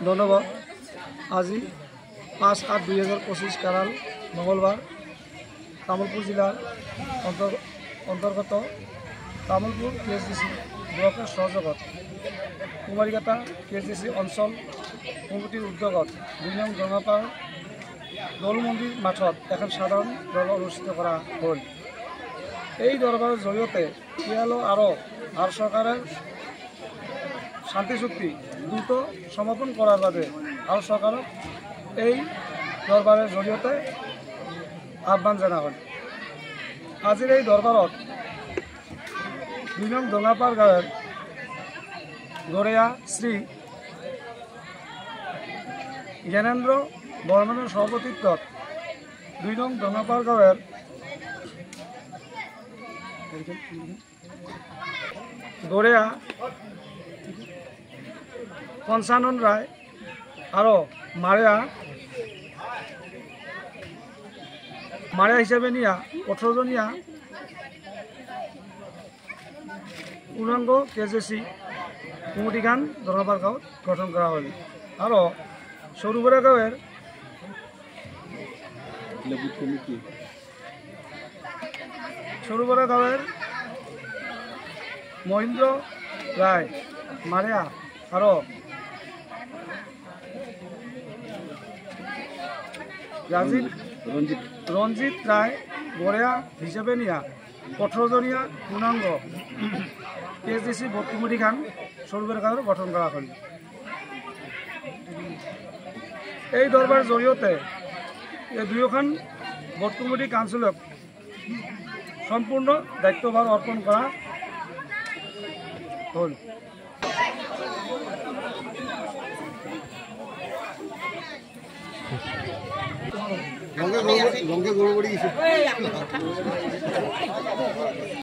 ধন্যবাদ। আজি 5-8-2025 কারাল মঙ্গলবার তামুলপুর জেলার অন্তর্গত তামুলপুর কেএসডিসি ব্লকের সহযোগত কুমারিঘাটা কেএসডিসি অঞ্চল কমিটির উদ্যোগত 2 নং জঙাপাড় দৌল মন্দির মাঠত এখন সাধারণ দরবার অনুষ্ঠিত করা হল। এই দরবারের জড়িয়ে পিয়ালো আরও ভারত সরকারের শান্তি চুক্তি দ্রুত সমাপন করার বাদে ভারত সরকারক এই দরবারের জড়িয়ে আহ্বান জানা হল। আজির এই দরবারত 2 নং জঙাপাড় গাঁৱেৰ গড়িয়া শ্ৰী জ্ঞানেন্দ্ৰ বৰ্মনেৰ সভাপতিত্বত 2 নং জঙাপাড় গাঁৱেৰ গড়িয়া পঞ্চানন ৰায় আৰও মাৰিয়া হিসাবে নিয়া 18 জনিয়া পূৰ্ণাঙ্গ কেএসডিসি কমিটিখান জঙাপাড় গাঁৱত গঠন কৰা হল। আৰও সৰুবৰা গাঁৱেৰ মহেন্দ্র রায় মারিয়া আরও রঞ্জিত রায় গড়িয়া হিসাবে নিয়া 18 জনিয়া পূর্ণাঙ্গ কেএসডিসি বোর্ড কমিটিখান সরুবরা গাঁৱেৰ গঠন কৰা হল। এই দৰবাৰ জড়িয়ে এই দুয়োখন বোৰ্ড কমিটি কাউন্সিলক সম্পূৰ্ণ দায়িত্বভাৰ অৰ্পণ কৰা হল। ৰঙে গড়বড়ি